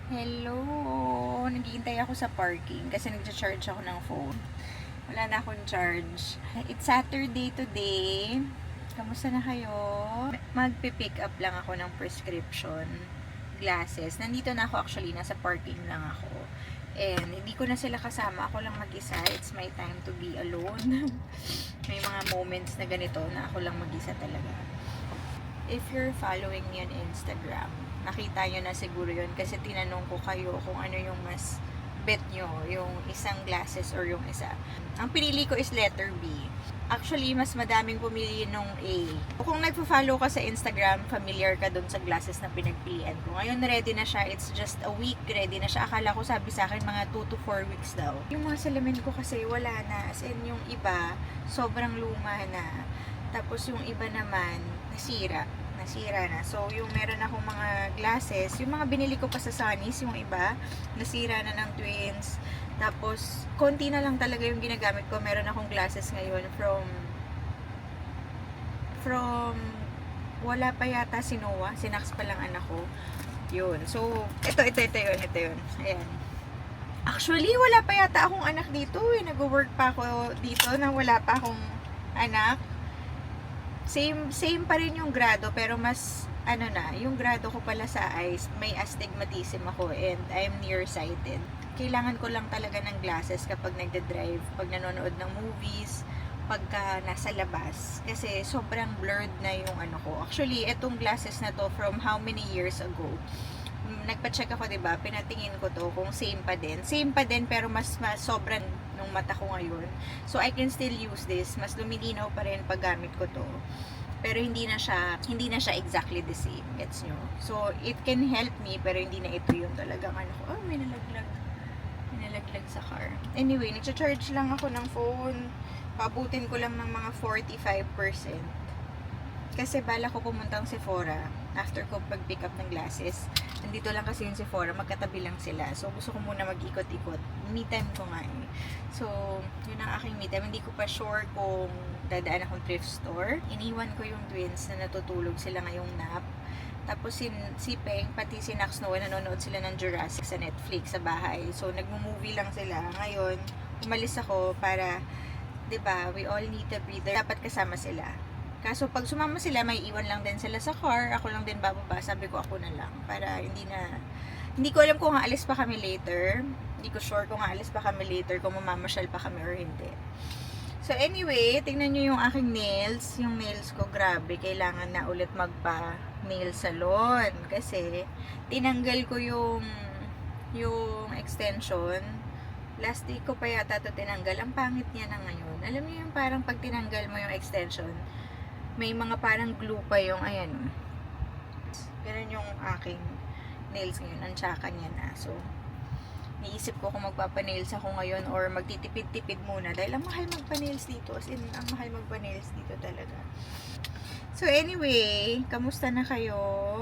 Hello! Naghihintay ako sa parking kasi nag-charge ako ng phone. Wala na akong charge. It's Saturday today. Kamusta na kayo? Magpipick up lang ako ng prescription glasses. Nandito na ako actually. Nasa parking lang ako. And hindi ko na sila kasama. Ako lang mag-isa. It's my time to be alone. May mga moments na ganito na ako lang mag-isa talaga. If you're following me on Instagram, nakita nyo na siguro yun kasi tinanong ko kayo kung ano yung mas bet nyo, yung isang glasses or yung isa. Ang pinili ko is letter B. Actually, mas madaming pumili nung A. Kung nagpo-follow ka sa Instagram, familiar ka dun sa glasses na pinagpilian ko. Ngayon, ready na siya. It's just a week, ready na siya. Akala ko sabi sa akin, mga 2 to 4 weeks daw. Yung mga salamin ko kasi wala na. As in, yung iba, sobrang luma na. Tapos yung iba naman, nasira na. So, yung meron akong mga glasses, yung mga binili ko pa sa Sunnies, yung iba, nasira na ng Twins. Tapos, konti na lang talaga yung ginagamit ko. Meron akong glasses ngayon from wala pa yata si Noah. Sinax pa lang anak ko. Yun. So, ito yun. Ayan. Actually, wala pa yata akong anak dito. Nag-work pa ako dito na wala pa akong anak. Same pa rin yung grado, pero mas yung grado ko pala sa eyes, may astigmatism ako and I'm nearsighted. Kailangan ko lang talaga ng glasses kapag nagde-drive, pag nanonood ng movies, pagka nasa labas. Kasi sobrang blurred na yung ko. Actually, etong glasses na to from how many years ago. Nagpa-check ako, 'di ba? Pinatingin ko to kung same pa din. Same pa din pero mas sobrang nung mata ko ngayon. So I can still use this. Mas lumilinaw pa rin pag gamit ko to. Pero hindi na siya exactly the same. Gets nyo? So it can help me pero hindi na ito yung talagang ko. Oh, may nalaglag sa car. Anyway, nagcha-charge lang ako ng phone. Paabutin ko lang ng mga 45%. Kasi bala ko pumuntang Sephora after ko pag-pick up ng glasses. Nandito lang kasi yung Sephora, magkatabi lang sila. So, gusto ko muna mag-ikot-ikot. Me time ko nga eh. So, yun ang aking me time. Hindi ko pa sure kung dadaan akong thrift store. Iniwan ko yung twins na natutulog sila ngayong nap. Tapos si Peng, pati si Nax Noah, nanonood sila ng Jurassic sa Netflix sa bahay. So, nagmo-movie lang sila. Ngayon, umalis ako para, 'di ba, we all need a breather. Dapat kasama sila. Kaso pag sumama sila, may iwan lang din sila sa car. Ako lang din bababa. Sabi ko ako na lang. Para hindi ko alam kung aalis pa kami later. Hindi ko sure kung aalis pa kami later. Kung mamamasyal pa kami or hindi. So anyway, tingnan nyo yung aking nails. Yung nails ko, grabe. Kailangan na ulit magpa-nail salon. Kasi tinanggal ko yung extension. Last day ko pa yata ito tinanggal. Ang pangit niya na ngayon. Alam niyo yung parang pag tinanggal mo yung extension, may mga parang glue pa yung ganun yung aking nails ngayon. Ang tsaka niya na. So, niisip ko kung magpapanails ako ngayon or magtitipid-tipid muna dahil ang mahal magpa-nails dito. As in, ang mahal magpa-nails dito talaga. So anyway, kamusta na kayo?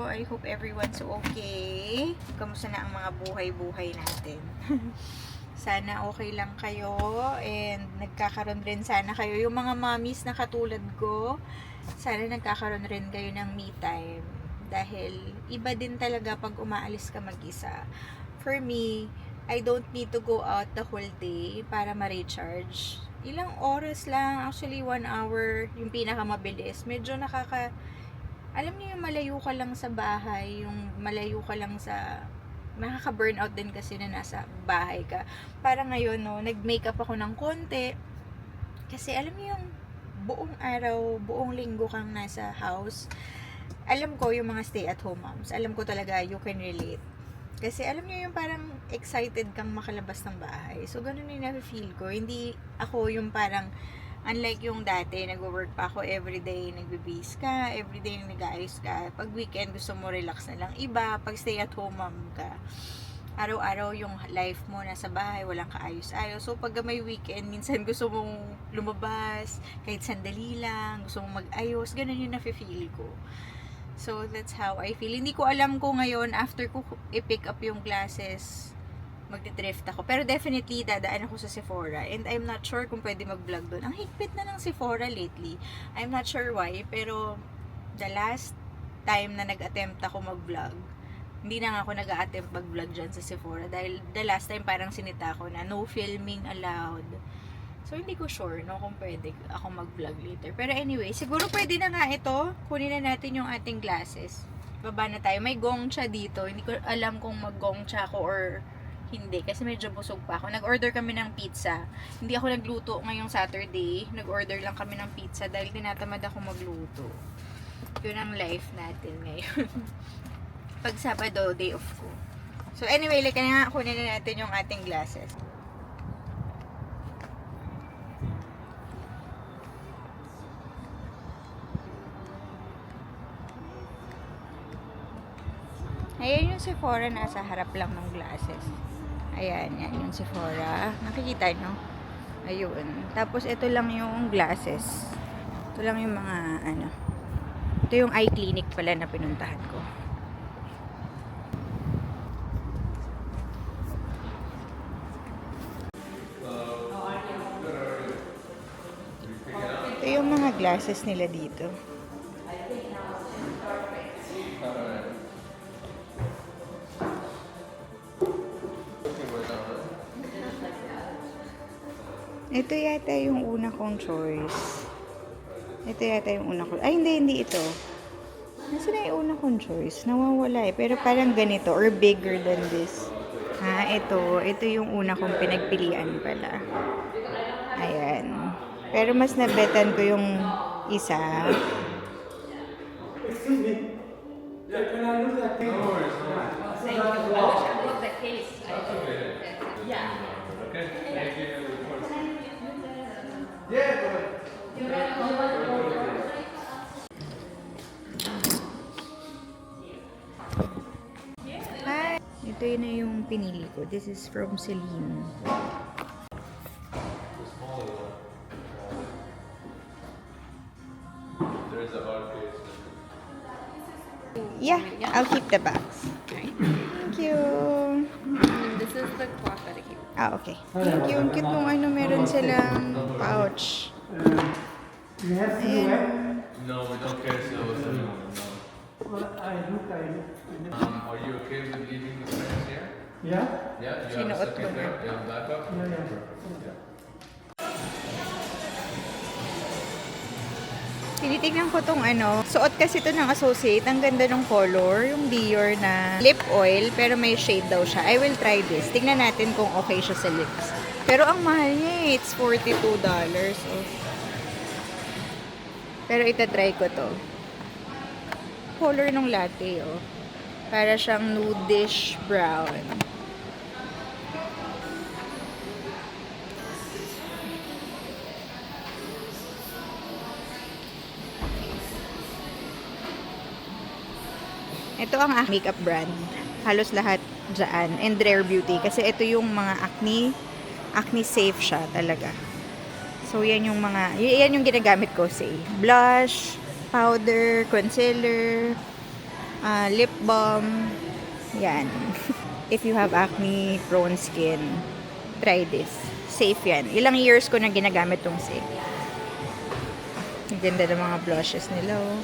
I hope everyone's okay. Kamusta na ang mga buhay-buhay natin? Sana okay lang kayo and nagkakaroon rin sana kayo. Yung mga mommies na katulad ko, sana nagkakaroon rin kayo ng me time. Dahil iba din talaga pag umaalis ka mag-isa. For me, I don't need to go out the whole day para ma-recharge. Ilang oras lang, actually 1 hour, yung pinakamabilis. Medyo alam niyo yung malayo ka lang sa bahay, yung malayo ka lang sa, nakaka-burnout din kasi na nasa bahay ka. Para ngayon, no, nag-makeup ako ng konti. Kasi alam niyo yung buong araw, buong linggo kang nasa house. Alam ko yung mga stay-at-home moms. Alam ko talaga you can relate. Kasi alam niyo yung parang excited kang makalabas ng bahay. So, ganun yung na-feel ko. Hindi ako yung parang, unlike yung dati, nag-work pa ako everyday, nagbe-base ka, everyday nag-aayos ka. Pag weekend, gusto mo relax na lang. Iba, pag stay-at-home mom ka, araw-araw yung life mo nasa bahay, walang kaayos-ayos. So, pag may weekend, minsan gusto mong lumabas, kahit sandali lang, gusto mong mag-ayos, ganun yung na-feel ko. So, that's how I feel. Hindi ko alam kung ngayon, after ko i-pick up yung glasses, magti-thrift ako. Pero definitely, dadaan ako sa Sephora. And I'm not sure kung pwede mag-vlog doon. Ang higpit na ng Sephora lately. I'm not sure why, pero the last time na nag-attempt ako mag-vlog, hindi na nga ako nag-a-attempt mag-vlog dyan sa Sephora dahil the last time parang sinita ko na no filming allowed. So, hindi ko sure no, kung pwede ako mag-vlog later. Pero anyway, siguro pwede na nga ito. Kunin na natin yung ating glasses. Baba na tayo. May gongcha dito. Hindi ko alam kung mag-gongcha ako or hindi. Kasi medyo busog pa ako. Nag-order kami ng pizza. Hindi ako nagluto ngayong Saturday. Nag-order lang kami ng pizza dahil tinatamad ako magluto. Yun ang life natin ngayon. Pag Sabado, day off ko. So anyway, like na nga, kunin na natin yung ating glasses. Ayan yung Sephora, nasa harap lang ng glasses. Ayan, yan yung Sephora. Nakikita nyo? Ayun. Tapos ito lang yung glasses. Ito lang yung mga ano. Ito yung eye clinic pala na pinuntahan ko. Ito yung mga glasses nila dito. Ito yata yung una kong choice. Ito yata yung una ko. Ay, hindi ito. Nasaan na yung una kong choice? Nawawala eh. Pero parang ganito or bigger than this. Ha, ito. Ito yung una kong pinagpilian pala. Ayan. Pero mas nabetan ko yung isa. Excuse me. Yeah, can I look at thing? Thank you. I wish I brought the case. Yeah. Okay. Thank you. Yeah, Hi! Ito yun na yung pinili ko. This is from Celine. There's a hard case. Yeah, I'll keep the bags. Okay. Thank you! This is the cloth that I keep. Ah, okay. Thank you. Ang cute nung ano, meron silang pouch. You have to do it. No, we don't carry silver anymore. No. Well, I look. Are you okay with leaving the frames here? Yeah? Yeah, you have a Sinuot ko second na. pair? You have backup? Yeah. Tinitignan ko tong ano. Suot kasi ito ng associate. Ang ganda ng color. Yung Dior na lip oil. Pero may shade daw siya. I will try this. Tignan natin kung okay siya sa lips. Pero ang mahal niya eh. It's $42. Oh. Pero itatry ko to. Color ng latte oh. Para siyang nudish brown. Ito ang makeup brand. Halos lahat dyan. And Rare Beauty. Kasi ito yung mga acne safe siya talaga. So, yan yung mga, yan yung ginagamit ko. Say, blush, powder, concealer, lip balm. Yan. If you have acne prone skin, try this. Safe yan. Ilang years ko na ginagamit tong safe. Ang ganda ng mga blushes nila, oh.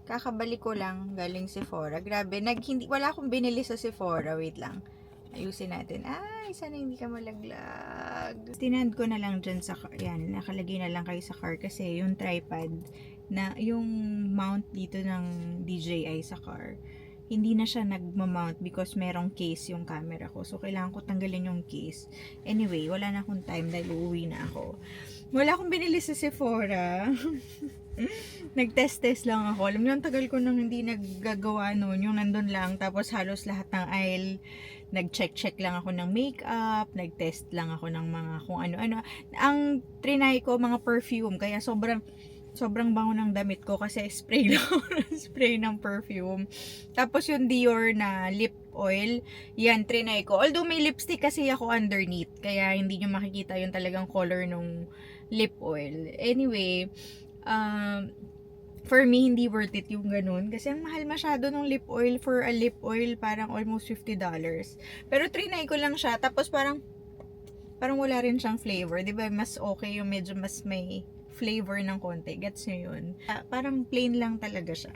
Kakabalik ko lang galing Sephora. Grabe, wala akong binili sa Sephora. Wait lang. Ayusin natin. Ay, sana hindi ka malaglag. Tinand ko na lang dyan sa car. Yan, nakalagay na lang kayo sa car kasi yung tripod na yung mount dito ng DJI sa car, hindi na siya nagma-mount because merong case yung camera ko. So, kailangan ko tanggalin yung case. Anyway, wala na akong time dahil uuwi na ako. Wala akong binili sa Sephora. Nag-test lang ako. Alam niyo, ang tagal ko nang hindi naggagawa noon. Yung nandun lang. Tapos halos lahat ng aisle. Nag-check lang ako ng makeup. Nag-test lang ako ng mga kung ano-ano. Ang trinay ko, mga perfume. Kaya sobrang bango ng damit ko kasi spray lang ako ng spray ng perfume. Tapos yung Dior na lip oil, yan, trinay ko. Although may lipstick kasi ako underneath. Kaya hindi nyo makikita yung talagang color nung lip oil. Anyway, for me, hindi worth it yung ganun. Kasi ang mahal masyado ng lip oil. For a lip oil, parang almost $50. Pero trinay ko lang siya. Tapos parang wala rin siyang flavor. Diba? Mas okay yung medyo mas may flavor ng konti. Gets nyo yun? Parang plain lang talaga siya.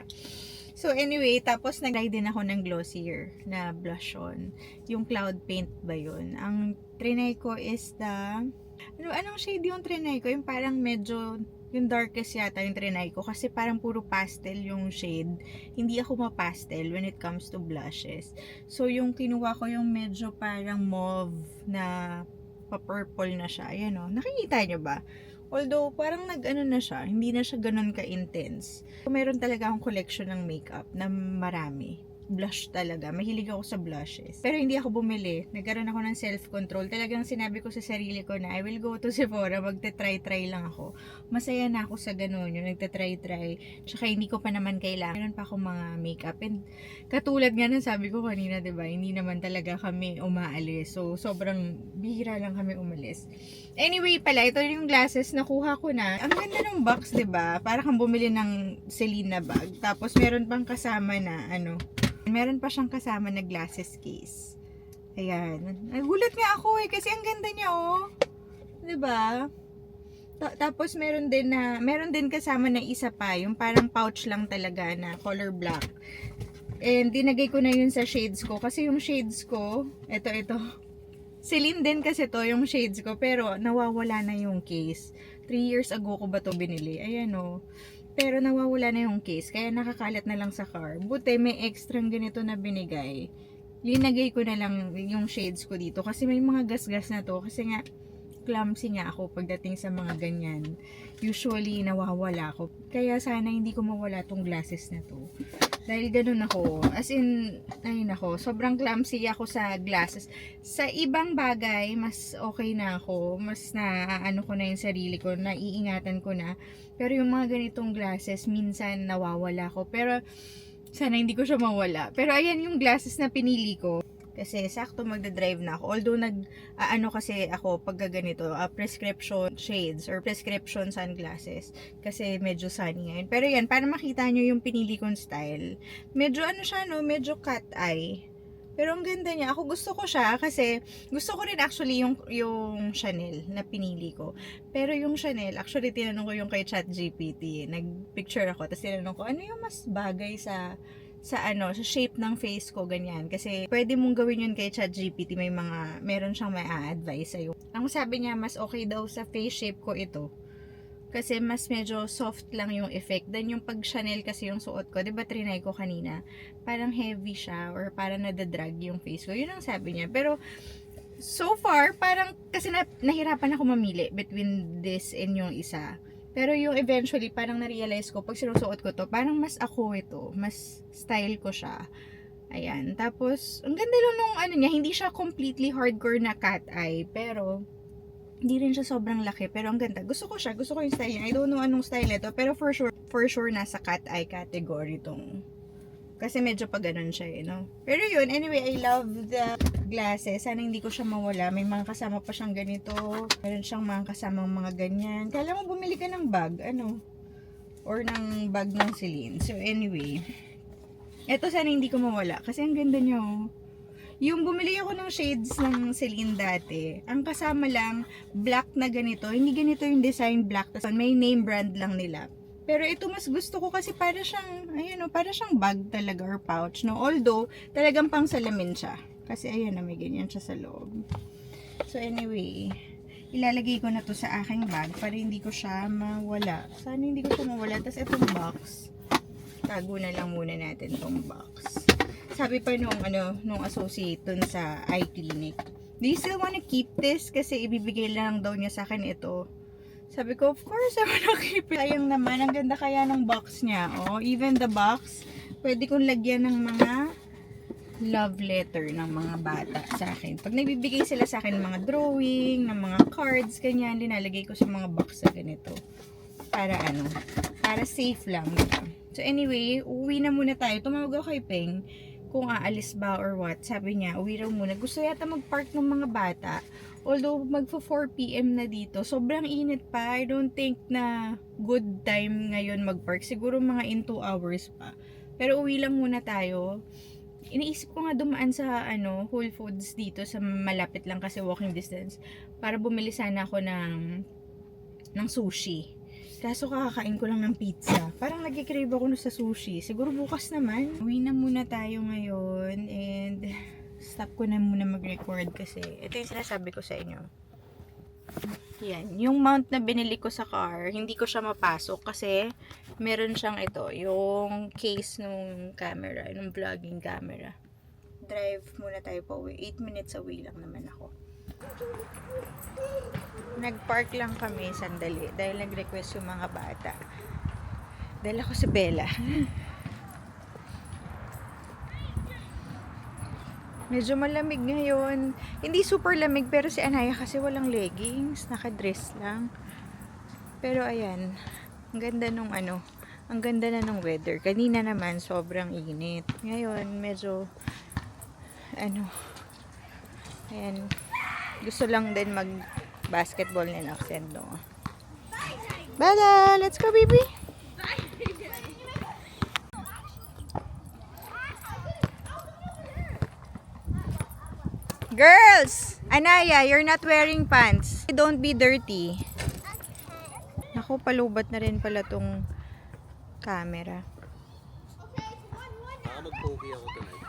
So anyway, tapos nag-try din ako ng glossier na blush on. Yung Cloud Paint ba yun? Ang trinay ko is anong shade yung trinay ko? Yung parang medyo, yung darkest yata yung trinay ko. Kasi parang puro pastel yung shade. Hindi ako ma-pastel when it comes to blushes. So yung kinuha ko yung medyo parang mauve na pa-purple na siya. Ayan o. Nakikita nyo ba? Although, parang nag-ano na siya, hindi na siya ganun ka-intense. Meron talaga akong collection ng makeup na marami. Blush talaga. Mahilig ako sa blushes. Pero hindi ako bumili. Nagkaroon ako ng self-control. Talagang sinabi ko sa sarili ko na I will go to Sephora. Magte-try-try lang ako. Masaya na ako sa ganun. Yung nagte-try-try. Tsaka hindi ko pa naman kailangan. Meron pa akong mga makeup. And katulad nga ng sabi ko kanina, diba? Hindi naman talaga kami umaalis. So, sobrang bihira lang kami umalis. Anyway pala, ito yung glasses. Nakuha ko na. Ang ganda ng box, diba? Para kang bumili ng Celine na bag. Tapos, meron pang kasama na, meron pa siyang kasama na glasses case. Ayan. Nagulat nga ako kasi ang ganda niya, oh. 'Di ba? Tapos meron din kasama na isa pa, yung parang pouch lang talaga na color black. And dinagay ko na yun sa shades ko kasi yung shades ko, ito. Celine din kasi to yung shades ko, pero nawawala na yung case. 3 years ago ko ba to binili? Ayan, oh. Pero nawawala na yung case, kaya nakakalat na lang sa car. Buti may extra ganito na binigay. Linagay ko na lang yung shades ko dito kasi may mga gas-gas na to. Kasi nga, clumsy nga ako pagdating sa mga ganyan. Usually, nawawala ako. Kaya sana hindi ko mawala tong glasses na to. Dahil ganun ako. As in, ay nako, sobrang clumsy ako sa glasses. Sa ibang bagay, mas okay na ako. Mas naano ko na yung sarili ko, naiingatan ko na. Pero yung mga ganitong glasses, minsan nawawala ko. Pero sana hindi ko siya mawala. Pero ayan yung glasses na pinili ko. Kasi sakto magdadrive na ako. Although kasi ako pag ganito, prescription shades or prescription sunglasses. Kasi medyo sunny ngayon. Pero yan, para makita nyo yung pinili kong style. Medyo siya, no? Medyo cat eye. Pero ang ganda niya. Ako gusto ko siya kasi gusto ko rin actually yung Chanel na pinili ko. Pero yung Chanel, actually tinanong ko yung kay ChatGPT. Nag-picture ako. Tapos tinanong ko, ano yung mas bagay sa shape ng face ko, ganyan. Kasi pwede mong gawin yun kay ChatGPT, meron siyang may advice sa'yo. Ang sabi niya, mas okay daw sa face shape ko ito. Kasi mas medyo soft lang yung effect. Then yung pag Chanel kasi yung suot ko, diba trinay ko kanina, parang heavy siya or parang nadadrag yung face ko. Yun ang sabi niya. Pero so far, parang kasi nahirapan ako mamili between this and yung isa. Pero yung eventually, parang na-realize ko, pag sinusuot ko to, parang mas ako ito. Mas style ko siya. Ayan. Tapos, ang ganda lang nung niya, hindi siya completely hardcore na cat eye. Pero, hindi rin siya sobrang laki. Pero ang ganda. Gusto ko siya. Gusto ko yung style niya. I don't know anong style nito. Pero for sure, nasa cat eye category tong. Kasi medyo pa ganun siya, Pero yun, anyway, I love the glasses. Sana hindi ko siya mawala. May mga kasama pa siyang ganito. Meron siyang mga kasamang mga ganyan. Kala mo bumili ka ng bag, or ng bag ng Celine. So anyway, eto sana hindi ko mawala. Kasi ang ganda niya, Yung bumili ako ng shades ng Celine dati, ang kasama lang, black na ganito. Hindi ganito yung design black. Tapos may name brand lang nila. Pero ito mas gusto ko kasi para siyang, para siyang bag talaga or pouch, Although, talagang pang salamin siya. Kasi may ganyan siya sa loob. So anyway, ilalagay ko na to sa aking bag para hindi ko siya mawala. Sana hindi ko siya mawala. Tapos itong box, tago na lang muna natin tong box. Sabi pa nung associate dun sa eye clinic, do you still wanna keep this? Kasi ibibigay lang daw niya sa akin ito. Sabi ko, of course, I wanna keep it. Sayang naman, ang ganda kaya ng box niya. Even the box, pwede kong lagyan ng mga love letter ng mga bata sa akin. Pag nagbibigay sila sa akin ng mga drawing, ng mga cards, ganyan, linalagay ko sa mga box na ganito. Para safe lang. Diba? So anyway, uwi na muna tayo. Tumawag ako kay Peng kung aalis ba or what. Sabi niya, uwi raw muna. Gusto yata mag-park ng mga bata. Although magfo 4 PM na dito, sobrang init pa. I don't think na good time ngayon mag-park. Siguro mga in 2 hours pa. Pero uwi lang muna tayo. Iniisip ko nga dumaan sa Whole Foods dito sa malapit lang kasi walking distance para bumili sana ako ng sushi. Kaso kakakain ko lang ng pizza. Parang nag-crave ako sa sushi. Siguro bukas naman. Uwi na muna tayo ngayon. And stop ko na muna mag-record kasi ito yung sinasabi ko sa inyo. Yan. Yung mount na binili ko sa car, hindi ko siya mapasok kasi meron siyang ito. Yung case nung camera. Nung vlogging camera. Drive muna tayo pa uwi. 8 minutes away lang naman ako. Nag-park lang kami sandali dahil nag-request yung mga bata. Dahil ako si Bella. Medyo malamig ngayon. Hindi super lamig pero si Anaya kasi walang leggings. Naka-dress lang. Pero ayan. Ang ganda nung ang ganda na nung weather. Kanina naman sobrang init. Ngayon medyo ayan. Gusto lang din mag-basketball ni Accent, no? Bella, let's go, baby! Girls! Anaya, you're not wearing pants. Don't be dirty. Naku, palubat na rin pala tong camera. Baka mag-pogi ako tonight.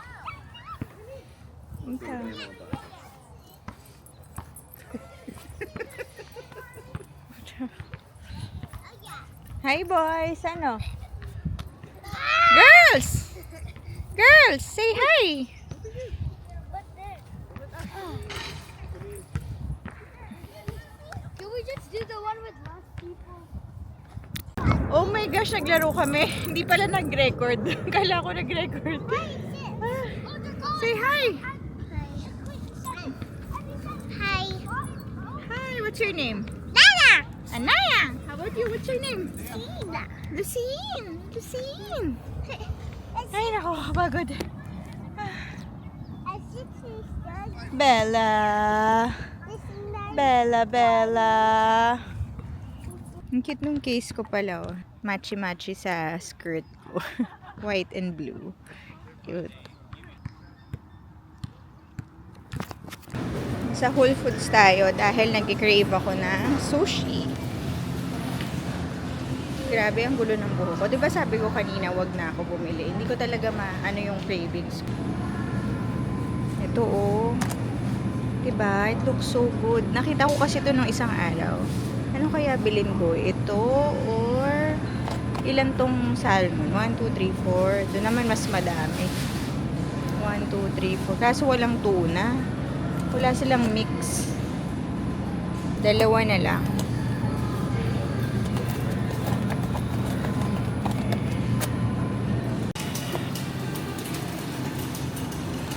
Hi boys, ano? Girls! Girls, say hi! Can we just do the one with less people? Oh my gosh, naglaro kami. Hindi pala nag-record. Kala ko nag-record. Say hi! Hi. Hi, what's your name? Nana. Anaya! How about you? What's your name? Tina. Lucine! Lucine! Ay, nako, kapagod. Bella! Bella, Bella! Ang cute nung case ko pala, oh. Matchy-matchy sa skirt ko. White and blue. Cute. Sa Whole Foods tayo dahil nag-crave ako ng sushi. Grabe, ang gulo ng buhok ko. Diba sabi ko kanina, wag na ako bumili. Hindi ko talaga yung cravings ko. Ito, oh. Diba? It looks so good. Nakita ko kasi ito nung isang araw. Ano kaya bilhin ko? Ito or ilan tong salmon? 1, 2, 3, 4. Ito naman mas madami. 1, 2, 3, 4. Kaso walang tuna. Wala silang mix. Dalawa na lang.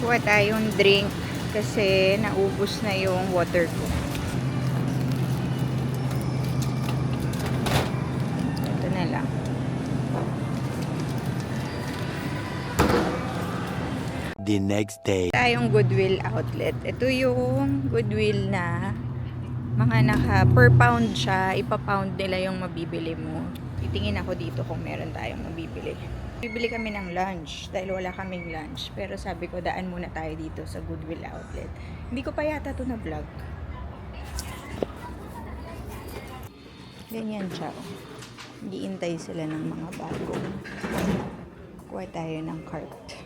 Kuha tayong drink kasi naubos na yung water ko. Ito na lang. The next day. Tayong Goodwill outlet. Ito yung Goodwill na mga per pound siya. Ipa-pound nila yung mabibili mo. Titingin ako dito kung meron tayong mabibili. Bibili kami ng lunch dahil wala kaming lunch. Pero sabi ko, daan muna tayo dito sa Goodwill outlet. Hindi ko pa yata ito na vlog. Ganyan siya. Giintay sila ng mga bago. Kuha tayo ng cart.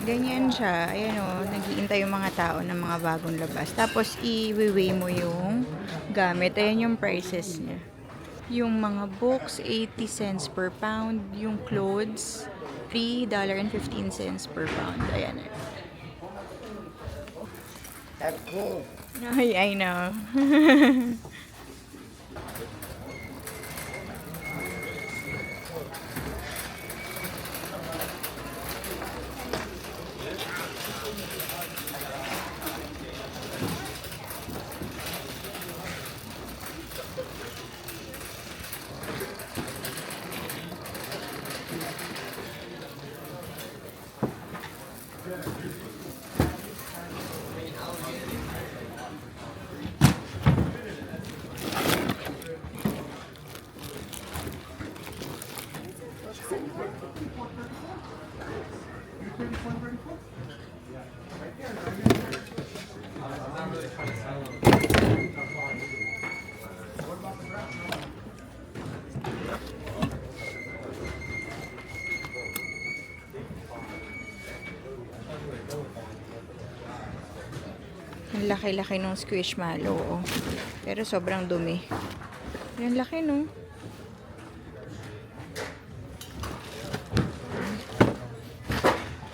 Ganyan siya. Ayan o, nag-iintay yung mga tao ng mga bagong labas. Tapos, i-weigh mo yung gamit. Ayan yung prices niya. Yung mga books, 80 cents per pound. Yung clothes, $3.15 per pound. Ayan eh. That's cool. Ay, I know. Ang laki-laki nung squishmallow, oh. Pero sobrang dumi. Yan, laki, no?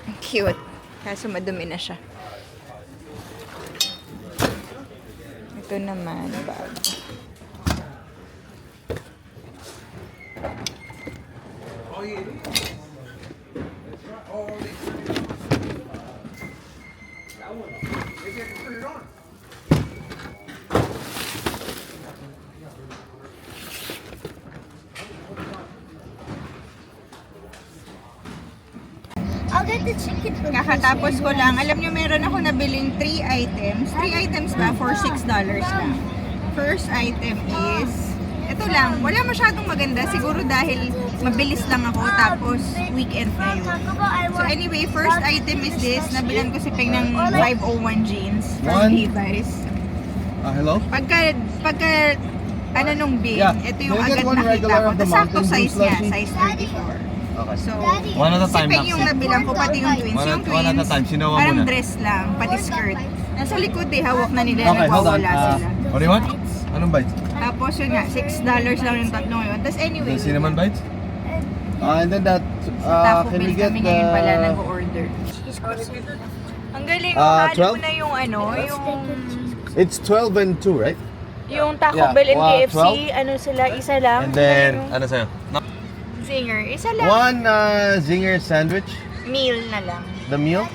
Ang cute. Kaso madumi na siya. Ito naman, bag. I'll get the chicken from Kakatapos ko lang. Alam nyo, meron ako nabiling 3 items. 3 items ba? For $6 lang. First item is, ito lang. Wala masyadong maganda. Siguro dahil mabilis lang ako. Tapos, weekend na yun. So anyway, first item is this. Nabilan ko si Peng ng 501 jeans from Levi's. Hello? Pagka ano nung bin, Yeah. ito yung Can I get agad one nakita regular ko. of the Tapos sakto Mountain Dew size niya, slushy? size 34. Okay. So, One at a si time, Peng yung Napsi. nabilang ko, pati yung twins. Yung twins, One at a time, sinawa parang muna. dress lang, pati skirt. Nasa likod eh, hawak na nila, Okay, hold on. nagwawala sila. What do you want? Anong bites? Tapos yun nga, $6 lang yung tatlo ngayon. Tapos anyway, The cinnamon bites? And then that, Taco can Bell we get kami ngayon pala the... nag-order. Ang galing, ano 12? mo na yung ano, It's 12 and 2, right? yung Taco Yeah, Bell and 12? KFC, ano sila, isa lang. And then, Ano ano sa'yo? yung Zinger, isa lang. One zinger sandwich, Meal na lang. the meal.